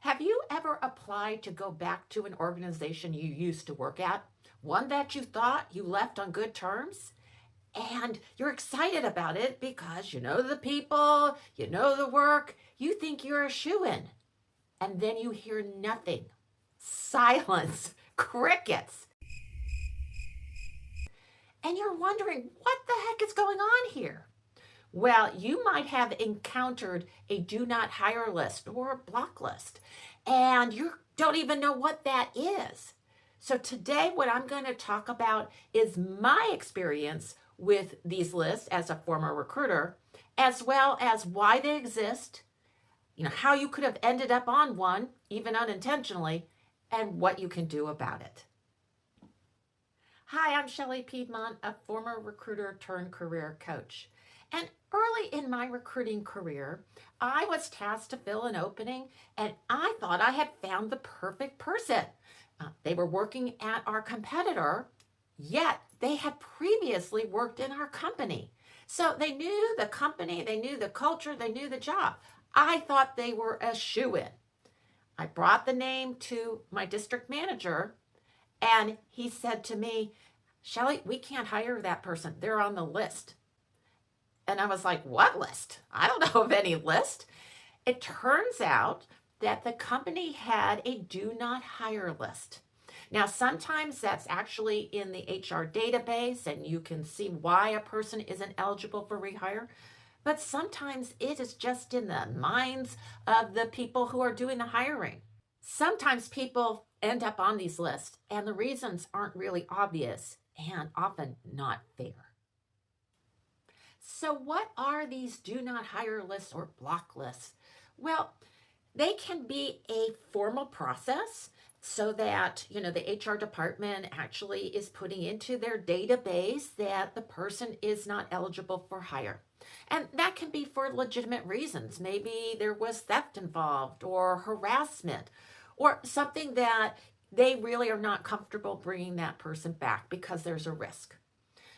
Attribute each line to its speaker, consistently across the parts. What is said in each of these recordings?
Speaker 1: Have you ever applied to go back to an organization you used to work at? One that you thought you left on good terms? And you're excited about it because you know the people, you know the work, you think you're a shoo-in. And then you hear nothing. Silence, crickets. And you're wondering what the heck is going on here? Well, you might have encountered a do not hire list or a blacklist, and you don't even know what that is. So, today, what I'm going to talk about is my experience with these lists as a former recruiter, as well as why they exist, how you could have ended up on one, even unintentionally, and what you can do about it. Hi, I'm Shelley Piedmont, a former recruiter turned career coach. And early in my recruiting career, I was tasked to fill an opening, and I thought I had found the perfect person. They were working at our competitor, yet they had previously worked in our company. So they knew the company, they knew the culture, they knew the job. I thought they were a shoo-in. I brought the name to my district manager, and he said to me, Shelley, we can't hire that person. They're on the list. And I was like, what list? I don't know of any list. It turns out that the company had a do not hire list. Now, sometimes that's actually in the HR database and you can see why a person isn't eligible for rehire. But sometimes it is just in the minds of the people who are doing the hiring. Sometimes people end up on these lists and the reasons aren't really obvious and often not fair. So what are these do not hire lists or block lists? Well, they can be a formal process so that, the HR department actually is putting into their database that the person is not eligible for hire. And that can be for legitimate reasons. Maybe there was theft involved or harassment or something that they really are not comfortable bringing that person back because there's a risk.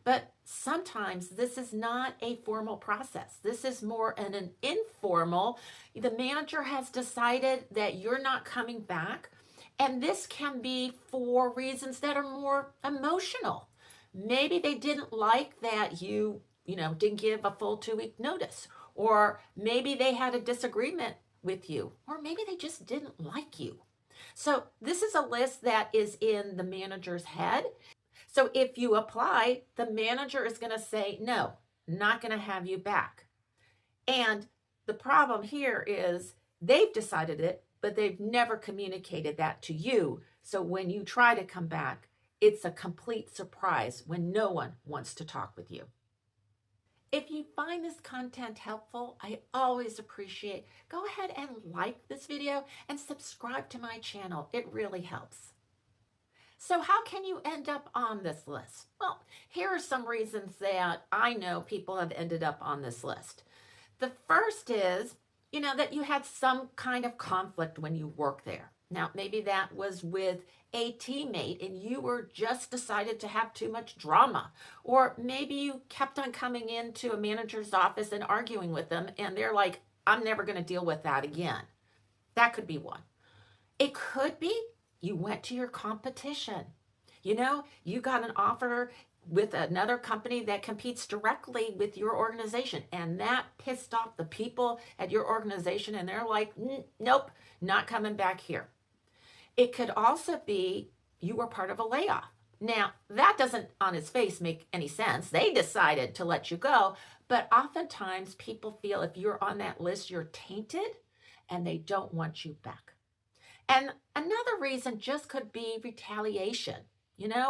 Speaker 1: But sometimes this is not a formal process. This is more an informal. The manager has decided that you're not coming back. And this can be for reasons that are more emotional. Maybe they didn't like that you didn't give a full 2-week notice. Or maybe they had a disagreement with you. Or maybe they just didn't like you. So this is a list that is in the manager's head. So if you apply, the manager is going to say, no, not going to have you back. And the problem here is they've decided it, but they've never communicated that to you. So when you try to come back, it's a complete surprise when no one wants to talk with you. If you find this content helpful, I always appreciate, go ahead and like this video and subscribe to my channel. It really helps. So how can you end up on this list? Well, here are some reasons that I know people have ended up on this list. The first is, that you had some kind of conflict when you work there. Now, maybe that was with a teammate and you were just decided to have too much drama. Or maybe you kept on coming into a manager's office and arguing with them and they're like, I'm never going to deal with that again. That could be one. It could be you went to your competition. You got an offer with another company that competes directly with your organization, and that pissed off the people at your organization, and they're like, nope, not coming back here. It could also be you were part of a layoff. Now, that doesn't on its face make any sense. They decided to let you go, but oftentimes people feel if you're on that list, you're tainted, and they don't want you back. And another reason just could be retaliation,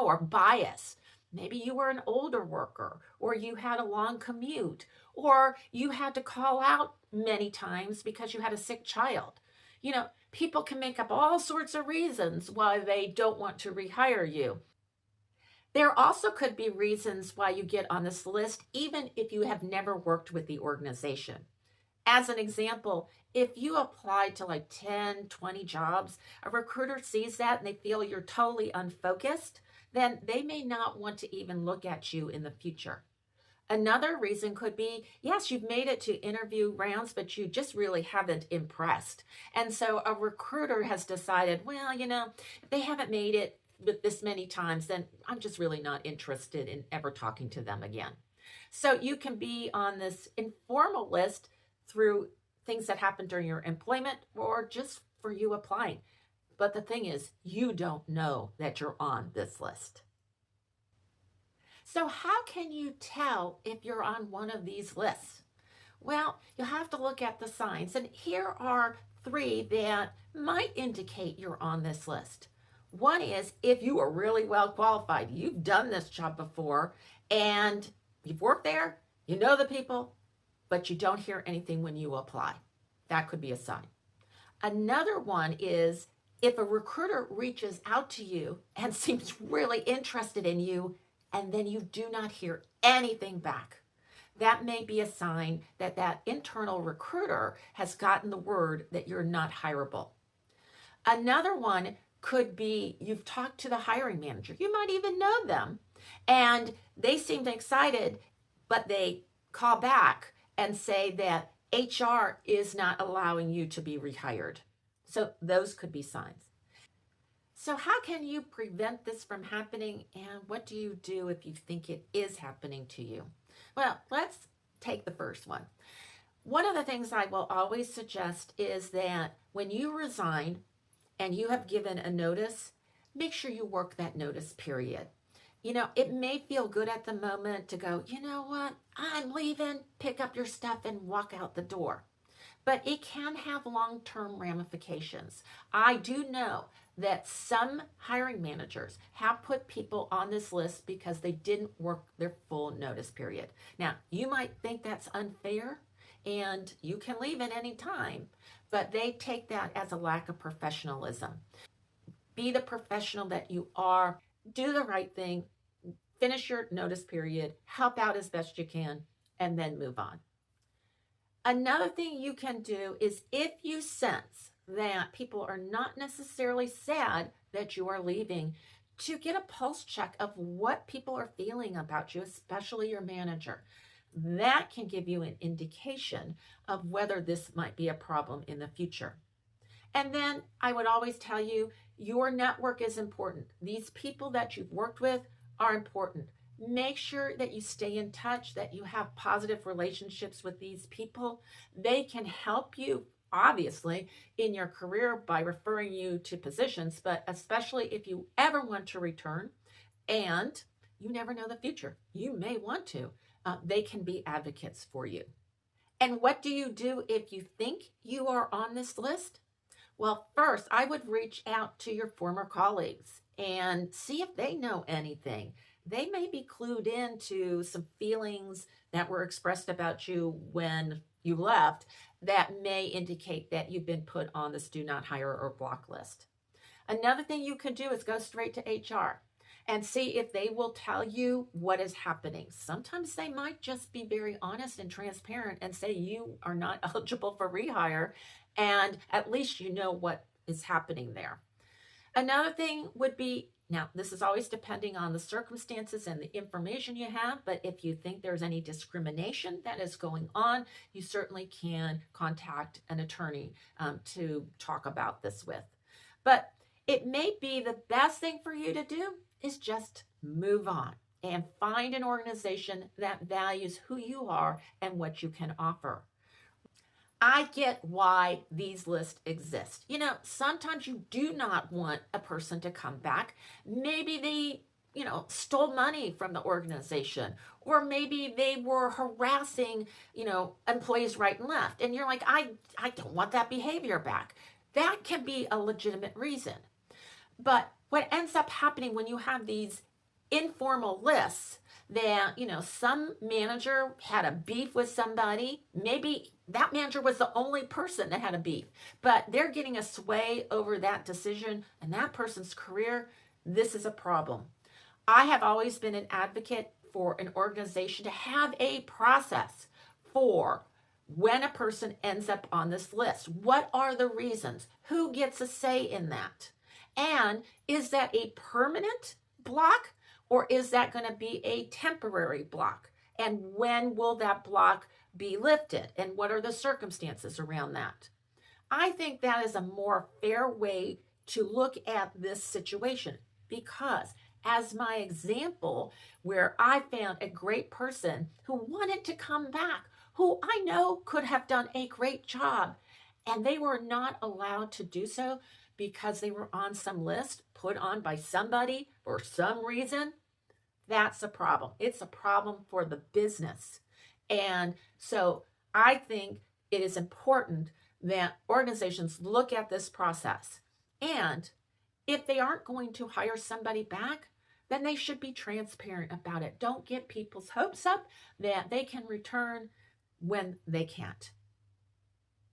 Speaker 1: or bias. Maybe you were an older worker, or you had a long commute, or you had to call out many times because you had a sick child. People can make up all sorts of reasons why they don't want to rehire you. There also could be reasons why you get on this list, even if you have never worked with the organization. As an example, if you apply to like 10, 20 jobs, a recruiter sees that and they feel you're totally unfocused, then they may not want to even look at you in the future. Another reason could be, yes, you've made it to interview rounds, but you just really haven't impressed. And so a recruiter has decided, well, if they haven't made it with this many times, then I'm just really not interested in ever talking to them again. So you can be on this informal list through things that happen during your employment or just for you applying. But the thing is, you don't know that you're on this list. So, how can you tell if you're on one of these lists? Well, you have to look at the signs, and here are three that might indicate you're on this list. One is if you are really well qualified, you've done this job before, and you've worked there, you know the people, but you don't hear anything when you apply. That could be a sign. Another one is if a recruiter reaches out to you and seems really interested in you, and then you do not hear anything back. That may be a sign that that internal recruiter has gotten the word that you're not hireable. Another one could be you've talked to the hiring manager. You might even know them, and they seemed excited, but they call back and say that HR is not allowing you to be rehired. So those could be signs. So, how can you prevent this from happening, and what do you do if you think it is happening to you? Well, let's take the first one. One of the things I will always suggest is that when you resign and you have given a notice, make sure you work that notice period. It may feel good at the moment to go, you know what, I'm leaving, pick up your stuff and walk out the door. But it can have long-term ramifications. I do know that some hiring managers have put people on this list because they didn't work their full notice period. Now, you might think that's unfair and you can leave at any time, but they take that as a lack of professionalism. Be the professional that you are, do the right thing, finish your notice period, help out as best you can, and then move on. Another thing you can do is if you sense that people are not necessarily sad that you are leaving, to get a pulse check of what people are feeling about you, especially your manager. That can give you an indication of whether this might be a problem in the future. And then I would always tell you, your network is important. These people that you've worked with are important. Make sure that you stay in touch, that you have positive relationships with these people. They can help you, obviously, in your career by referring you to positions, but especially if you ever want to return, and you never know the future. You may want to. They can be advocates for you. And what do you do if you think you are on this list? Well, first, I would reach out to your former colleagues and see if they know anything. They may be clued into some feelings that were expressed about you when you left that may indicate that you've been put on this do not hire or block list. Another thing you can do is go straight to HR and see if they will tell you what is happening. Sometimes they might just be very honest and transparent and say you are not eligible for rehire, and at least you know what is happening there. Another thing would be, now this is always depending on the circumstances and the information you have, but if you think there's any discrimination that is going on, you certainly can contact an attorney to talk about this with. But it may be the best thing for you to do is just move on and find an organization that values who you are and what you can offer. I get why these lists exist. Sometimes you do not want a person to come back. Maybe they, stole money from the organization, or maybe they were harassing, employees right and left. And you're like, I don't want that behavior back. That can be a legitimate reason. But what ends up happening when you have these informal lists that, some manager had a beef with somebody, maybe that manager was the only person that had a beef, but they're getting a sway over that decision and that person's career, this is a problem. I have always been an advocate for an organization to have a process for when a person ends up on this list. What are the reasons? Who gets a say in that? And is that a permanent block, or is that going to be a temporary block? And when will that block be lifted? And what are the circumstances around that? I think that is a more fair way to look at this situation because, as my example, where I found a great person who wanted to come back, who I know could have done a great job, and they were not allowed to do so because they were on some list put on by somebody for some reason, that's a problem. It's a problem for the business. And so I think it is important that organizations look at this process. And if they aren't going to hire somebody back, then they should be transparent about it. Don't get people's hopes up that they can return when they can't.